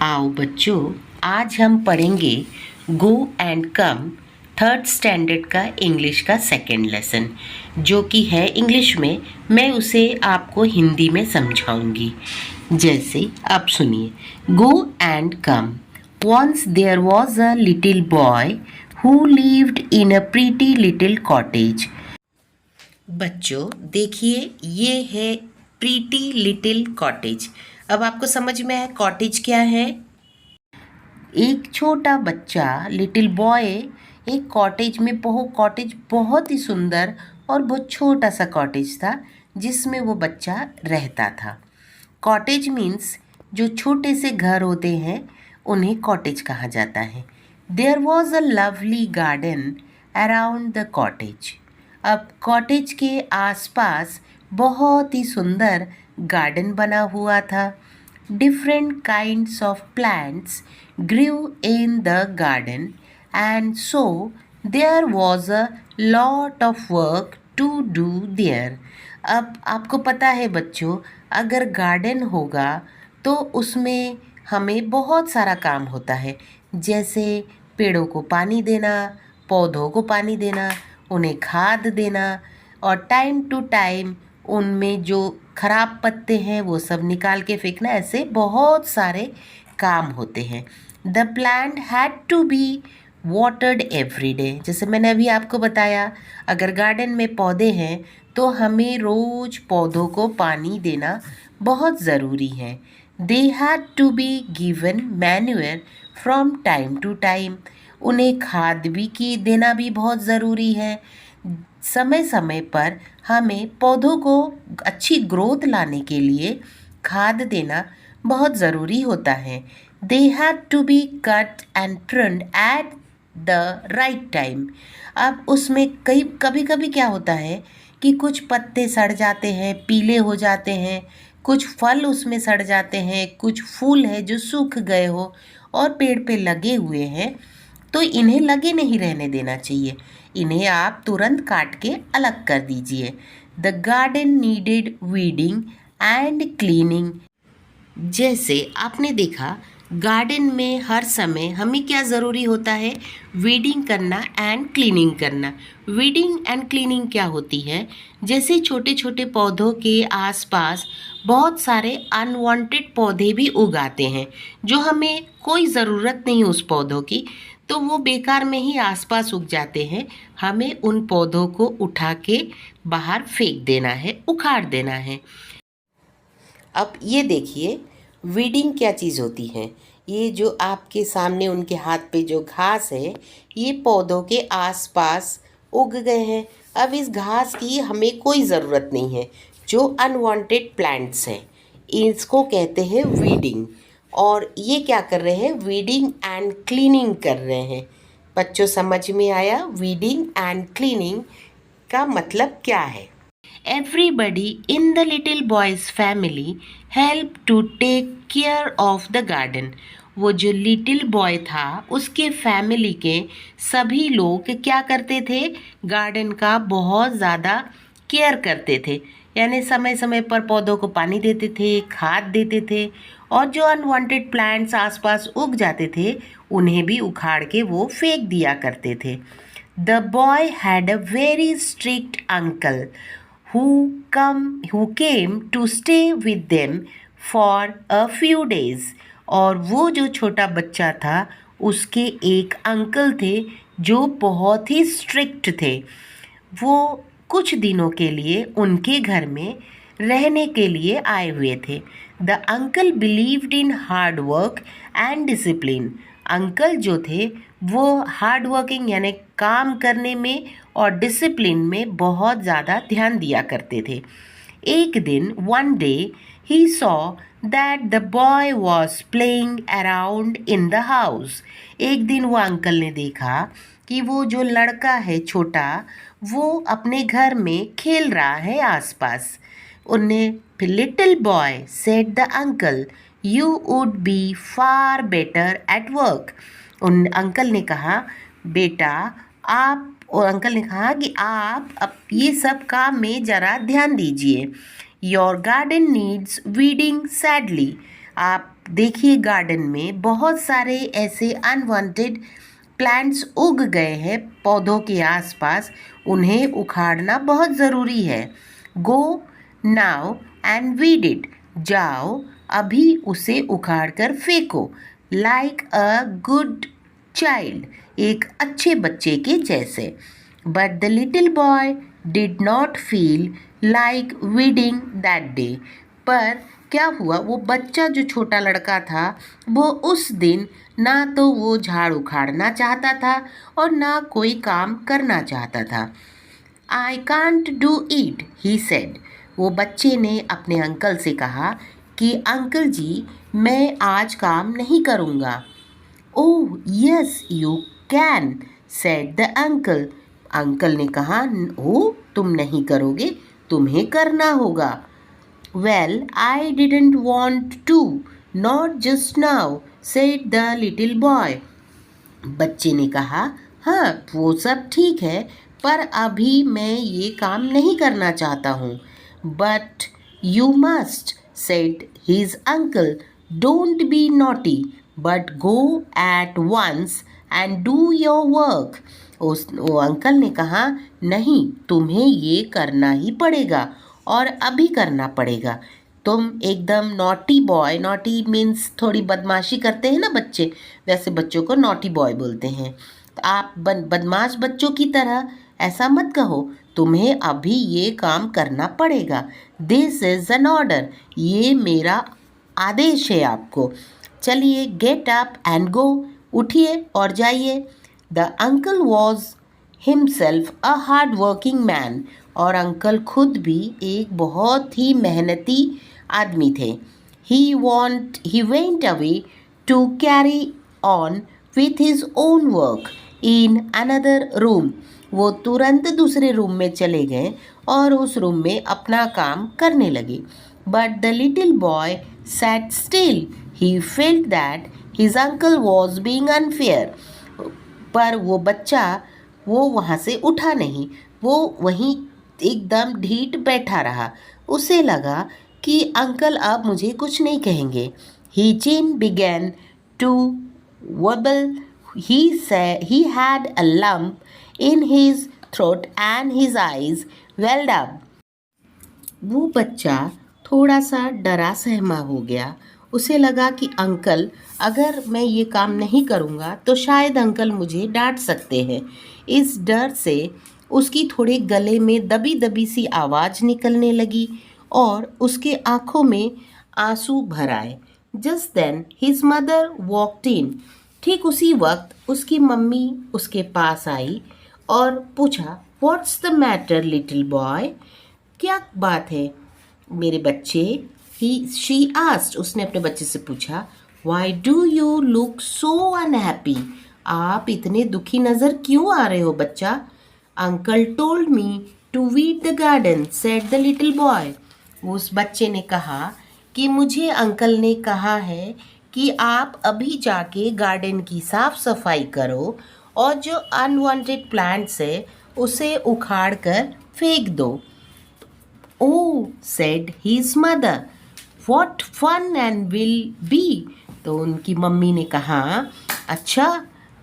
आओ बच्चों, आज हम पढ़ेंगे गो एंड कम थर्ड स्टैंडर्ड का इंग्लिश का सेकेंड लेसन, जो कि है इंग्लिश में। मैं उसे आपको हिंदी में समझाऊंगी। जैसे आप सुनिए, go and come. Once there was a little boy who lived in a pretty little cottage. बच्चों देखिए, ये है प्रीटी लिटिल कॉटेज। अब आपको समझ में आया कॉटेज क्या है। एक छोटा बच्चा, लिटिल बॉय, एक कॉटेज में कॉटेज बहुत ही सुंदर और बहुत छोटा सा कॉटेज था जिसमें वो बच्चा रहता था। कॉटेज मीन्स जो छोटे से घर होते हैं उन्हें कॉटेज कहा जाता है। There was a lovely garden around the cottage. अब कॉटेज के आसपास बहुत ही सुंदर गार्डन बना हुआ था। Different kinds of plants grew in the garden, and so there was a lot of work to do there. अब आपको पता है बच्चों, अगर गार्डन होगा तो उसमें हमें बहुत सारा काम होता है, जैसे पेड़ों को पानी देना, पौधों को पानी देना, उन्हें खाद देना और टाइम टू टाइम उनमें जो खराब पत्ते हैं वो सब निकाल के फेंकना। ऐसे बहुत सारे काम होते हैं। The plant had to be watered every day. जैसे मैंने अभी आपको बताया, अगर गार्डन में पौधे हैं तो हमें रोज़ पौधों को पानी देना बहुत ज़रूरी है। They had to be given manure from time to time. उन्हें खाद भी की देना भी बहुत ज़रूरी है। समय समय पर हमें पौधों को अच्छी ग्रोथ लाने के लिए खाद देना बहुत ज़रूरी होता है। They had to be cut and pruned at the right time. अब उसमें कभी कभी क्या होता है कि कुछ पत्ते सड़ जाते हैं, पीले हो जाते हैं, कुछ फल उसमें सड़ जाते हैं, कुछ फूल है जो सूख गए हो और पेड़ पे लगे हुए हैं, तो इन्हें लगे नहीं रहने देना चाहिए। इन्हें आप तुरंत काट के अलग कर दीजिए। The garden needed weeding and cleaning. जैसे आपने देखा, गार्डन में हर समय हमें क्या ज़रूरी होता है? वीडिंग करना एंड क्लीनिंग करना। वीडिंग एंड क्लीनिंग क्या होती है? जैसे छोटे छोटे पौधों के आसपास बहुत सारे अनवांटेड पौधे भी उगाते हैं जो हमें कोई ज़रूरत नहीं उस पौधों की, तो वो बेकार में ही आसपास उग जाते हैं। हमें उन पौधों को उठा के बाहर फेंक देना है, उखाड़ देना है। अब ये देखिए, वीडिंग क्या चीज़ होती है। ये जो आपके सामने उनके हाथ पे जो घास है, ये पौधों के आसपास उग गए हैं। अब इस घास की हमें कोई ज़रूरत नहीं है। जो अनवांटेड प्लांट्स हैं इसको कहते हैं वीडिंग। और ये क्या कर रहे हैं? वीडिंग एंड क्लीनिंग कर रहे हैं। बच्चों समझ में आया वीडिंग एंड क्लीनिंग का मतलब क्या है? Everybody in the little boy's family helped to take care of the garden. वो जो लिटिल बॉय था उसके फैमिली के सभी लोग क्या करते थे? गार्डन का बहुत ज़्यादा केयर करते थे। यानी समय समय पर पौधों को पानी देते थे, खाद देते थे, और जो अनवांटेड प्लांट्स आसपास उग जाते थे उन्हें भी उखाड़ के वो फेंक दिया करते थे। The boy had a very strict uncle who came to stay with them for a few days. और वो जो छोटा बच्चा था उसके एक अंकल थे जो बहुत ही स्ट्रिक्ट थे। वो कुछ दिनों के लिए उनके घर में रहने के लिए आए हुए थे। The uncle believed in hard work and discipline. Uncle जो थे वो हार्ड वर्किंग यानी काम करने में और डिसिप्लिन में बहुत ज़्यादा ध्यान दिया करते थे। एक दिन, one day, he saw that the boy was playing around in the house. एक दिन वो अंकल ने देखा कि वो जो लड़का है छोटा, वो अपने घर में खेल रहा है आसपास। उन्हें little boy said the uncle, you would be far better at work. उन अंकल ने कहा, बेटा आप, और अंकल ने कहा कि आप अब ये सब काम में ज़रा ध्यान दीजिए। Your garden needs weeding sadly. आप देखिए गार्डन में बहुत सारे ऐसे अनवांटेड प्लांट्स उग गए हैं पौधों के आसपास, उन्हें उखाड़ना बहुत ज़रूरी है। Go now and weed it, जाओ अभी उसे उखाड़ कर फेंको। लाइक अ गुड चाइल्ड, एक अच्छे बच्चे के जैसे। But the little boy did not feel like weeding that day. पर क्या हुआ, वो बच्चा जो छोटा लड़का था वो उस दिन ना तो वो झाड़ उखाड़ना चाहता था और ना कोई काम करना चाहता था। I can't do it, he said. वो बच्चे ने अपने अंकल से कहा कि अंकल जी मैं आज काम नहीं करूँगा। Oh yes you can, said the uncle. Uncle ने कहा ओ तुम नहीं करोगे, तुम्हें करना होगा। Well I didn't want to, not just now, said the little boy. बच्चे ने कहा हाँ वो सब ठीक है, पर अभी मैं ये काम नहीं करना चाहता हूँ। But you must, said his uncle, don't be naughty but go at once and do your work. वो अंकल ने कहा नहीं तुम्हें ये करना ही पड़ेगा और अभी करना पड़ेगा। तुम एकदम नॉटी बॉय, नॉटी मीन्स थोड़ी बदमाशी करते हैं ना बच्चे, वैसे बच्चों को नॉटी बॉय बोलते हैं। तो आप बदमाश बच्चों की तरह ऐसा मत कहो, तुम्हें अभी ये काम करना पड़ेगा। दिस इज़ एन ऑर्डर, ये मेरा आदेश है आपको। चलिए गेट अप एंड गो, उठिए और जाइए। The uncle was himself a hard working man, और अंकल खुद भी एक बहुत ही मेहनती आदमी थे। He went away to carry on with his own work in another room. वो तुरंत दूसरे रूम में चले गए और उस रूम में अपना काम करने लगे। But the little boy sat still. He felt that his uncle was being unfair. पर वो बच्चा वो वहाँ से उठा नहीं, वो वहीं एकदम ढीठ बैठा रहा। उसे लगा कि अंकल अब मुझे कुछ नहीं कहेंगे। He chin began to wobble. He had a lump in his throat and his eyes welled up. वो बच्चा थोड़ा सा डरा सहमा हो गया। उसे लगा कि अंकल अगर मैं ये काम नहीं करूँगा तो शायद अंकल मुझे डांट सकते हैं। इस डर से उसकी थोड़े गले में दबी दबी सी आवाज़ निकलने लगी और उसके आँखों में आंसू भर आए। Just then his mother walked in. ठीक उसी वक्त उसकी मम्मी उसके पास आई और पूछा what's the matter little boy, क्या बात है मेरे बच्चे। शी आस्क्ड, उसने अपने बच्चे से पूछा why do you look so unhappy, आप इतने दुखी नज़र क्यों आ रहे हो बच्चा। Uncle told me to weed the garden, said the little boy. उस बच्चे ने कहा कि मुझे अंकल ने कहा है कि आप अभी जाके गार्डन की साफ सफाई करो और जो अनवांटेड प्लांट्स है उसे उखाड़ कर फेंक दो। Oh, said his mother, what fun and will be. तो उनकी मम्मी ने कहा अच्छा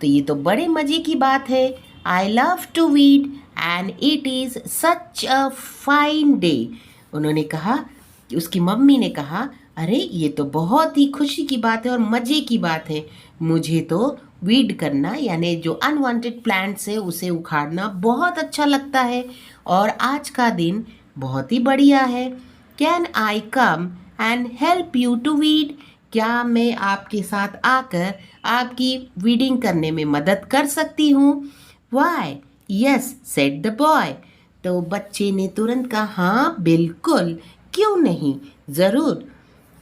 तो ये तो बड़े मज़े की बात है। I love to read and it is such a fine day. उन्होंने कहा, उसकी मम्मी ने कहा अरे ये तो बहुत ही खुशी की बात है और मज़े की बात है, मुझे तो वीड करना यानी जो अनवांटेड प्लांट्स है उसे उखाड़ना बहुत अच्छा लगता है और आज का दिन बहुत ही बढ़िया है। Can I come and help you to weed, क्या मैं आपके साथ आकर आपकी वीडिंग करने में मदद कर सकती हूँ। Why yes, said the boy. तो बच्चे ने तुरंत कहा हाँ बिल्कुल, क्यों नहीं, ज़रूर।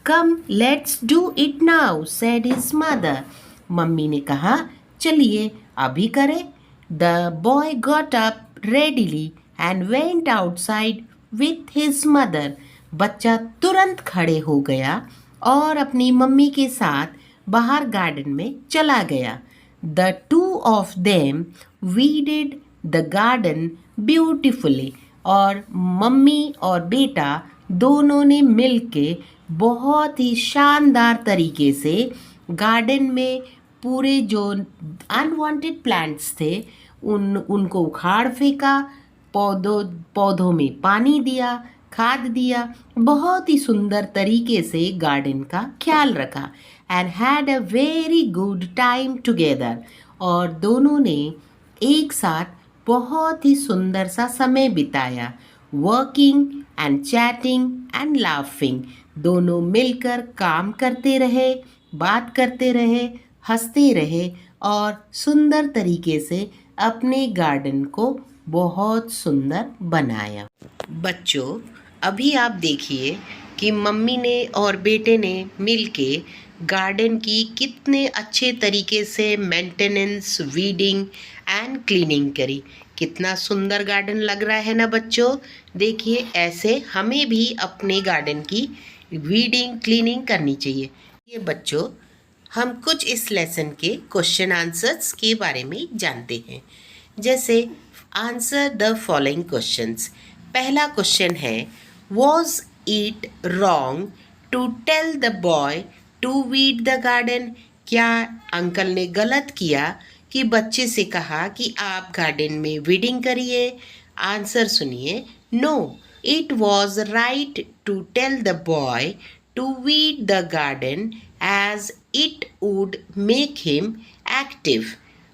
Come let's do it now, said his mother. Mummy ने कहा चलिए अभी करें। The boy got up readily and went outside with his mother. बच्चा तुरंत खड़े हो गया और अपनी मम्मी के साथ बाहर गार्डन में चला गया। The two of them weeded the garden beautifully, और मम्मी और बेटा दोनों ने मिल के बहुत ही शानदार तरीके से गार्डन में पूरे जो अनवांटेड प्लांट्स थे उनको उखाड़ फेंका, पौधों में पानी दिया, खाद दिया, बहुत ही सुंदर तरीके से गार्डन का ख्याल रखा and had a very good time together. और दोनों ने एक साथ बहुत ही सुंदर सा समय बिताया, working and chatting and laughing. दोनों मिलकर काम करते रहे, बात करते रहे, हंसते रहे और सुंदर तरीके से अपने गार्डन को बहुत सुंदर बनाया। बच्चों, अभी आप देखिए कि मम्मी ने और बेटे ने मिलके गार्डन की कितने अच्छे तरीके से मेंटेनेंस, वीडिंग एंड क्लीनिंग करी। कितना सुंदर गार्डन लग रहा है ना बच्चों। देखिए, ऐसे हमें भी अपने गार्डन की वीडिंग, क्लीनिंग करनी चाहिए। ये बच्चों, हम कुछ इस लेसन के क्वेश्चन आंसर्स के बारे में जानते हैं। जैसे आंसर द फॉलोइंग क्वेश्चंस। पहला क्वेश्चन है, was it wrong to tell the boy to weed the garden? क्या अंकल ने गलत किया कि बच्चे से कहा कि आप गार्डन में वीडिंग करिए? आंसर सुनिए, no, it was right to tell the boy to weed the garden as it would make him active.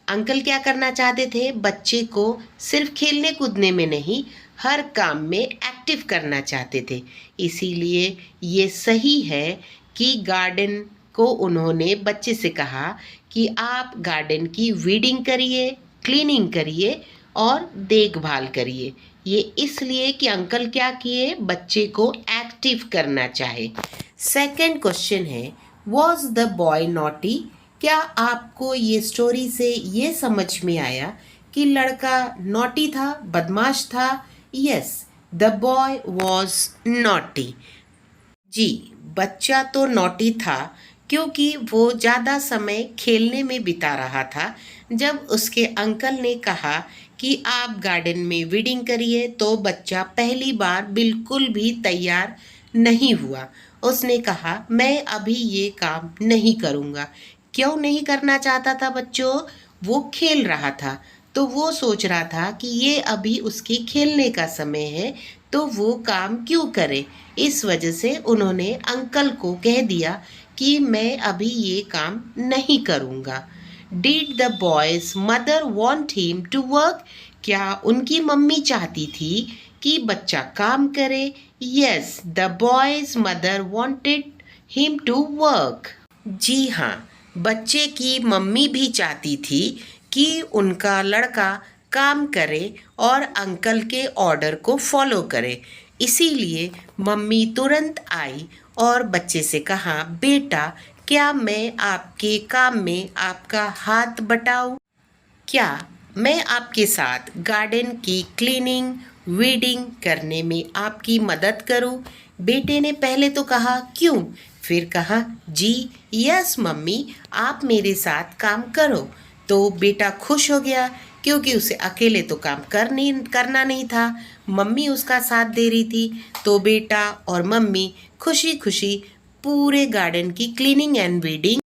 Uncle क्या करना चाहते थे? बच्चे को सिर्फ खेलने कूदने में नहीं, हर काम में एक्टिव करना चाहते थे। इसीलिए ये सही है कि गार्डन को उन्होंने बच्चे से कहा कि आप गार्डन की वीडिंग करिए, क्लीनिंग करिए और देखभाल करिए। ये इसलिए कि अंकल क्या किए? बच्चे को एक्टिव करना चाहे। सेकंड क्वेश्चन है, वॉज द बॉय नॉटी? क्या आपको ये स्टोरी से ये समझ में आया कि लड़का नॉटी था, बदमाश था? Yes, the boy was naughty. जी, बच्चा तो नॉटी था क्योंकि वो ज़्यादा समय खेलने में बिता रहा था। जब उसके अंकल ने कहा कि आप गार्डन में वीडिंग करिए तो बच्चा पहली बार बिल्कुल भी तैयार नहीं हुआ। उसने कहा, मैं अभी ये काम नहीं करूँगा। क्यों नहीं करना चाहता था बच्चों? वो खेल रहा था, तो वो सोच रहा था कि ये अभी उसके खेलने का समय है, तो वो काम क्यों करे। इस वजह से उन्होंने अंकल को कह दिया कि मैं अभी ये काम नहीं करूँगा। Did the boy's mother want him to work? क्या उनकी मम्मी चाहती थी कि बच्चा काम करे? Yes, the boy's mother wanted him to work. जी हाँ, बच्चे की मम्मी भी चाहती थी कि उनका लड़का काम करे और अंकल के ऑर्डर को फॉलो करे। इसीलिए मम्मी तुरंत आई और बच्चे से कहा, बेटा, क्या मैं आपके काम में आपका हाथ बटाऊं? क्या मैं आपके साथ गार्डन की क्लीनिंग, वीडिंग करने में आपकी मदद करूं? बेटे ने पहले तो कहा क्यों, फिर कहा जी, यस मम्मी, आप मेरे साथ काम करो। तो बेटा खुश हो गया क्योंकि उसे अकेले तो काम करना नहीं था, मम्मी उसका साथ दे रही थी। तो बेटा और मम्मी खुशी खुशी पूरे गार्डन की क्लीनिंग एंड वीडिंग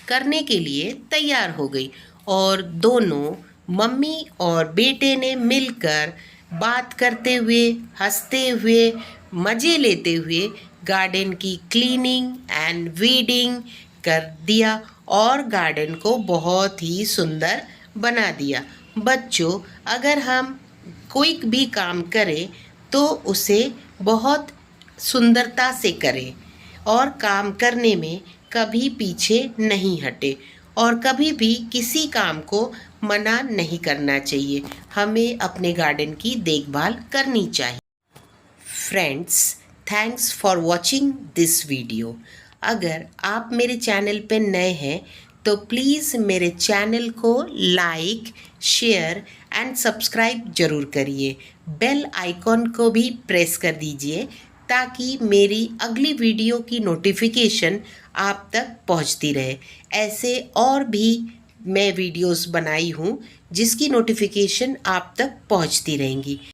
करने के लिए तैयार हो गई और दोनों मम्मी और बेटे ने मिलकर बात करते हुए, हंसते हुए, मज़े लेते हुए गार्डन की क्लीनिंग एंड वीडिंग कर दिया और गार्डन को बहुत ही सुंदर बना दिया। बच्चों, अगर हम कोई भी काम करें तो उसे बहुत सुंदरता से करें और काम करने में कभी पीछे नहीं हटे और कभी भी किसी काम को मना नहीं करना चाहिए। हमें अपने गार्डन की देखभाल करनी चाहिए। Friends, thanks for watching this video. अगर आप मेरे चैनल पे नए हैं तो प्लीज़ मेरे चैनल को लाइक, शेयर एंड सब्सक्राइब ज़रूर करिए। बेल आइकॉन को भी प्रेस कर दीजिए ताकि मेरी अगली वीडियो की नोटिफिकेशन आप तक पहुंचती रहे। ऐसे और भी मैं वीडियोस बनाई हूँ जिसकी नोटिफिकेशन आप तक पहुंचती रहेंगी।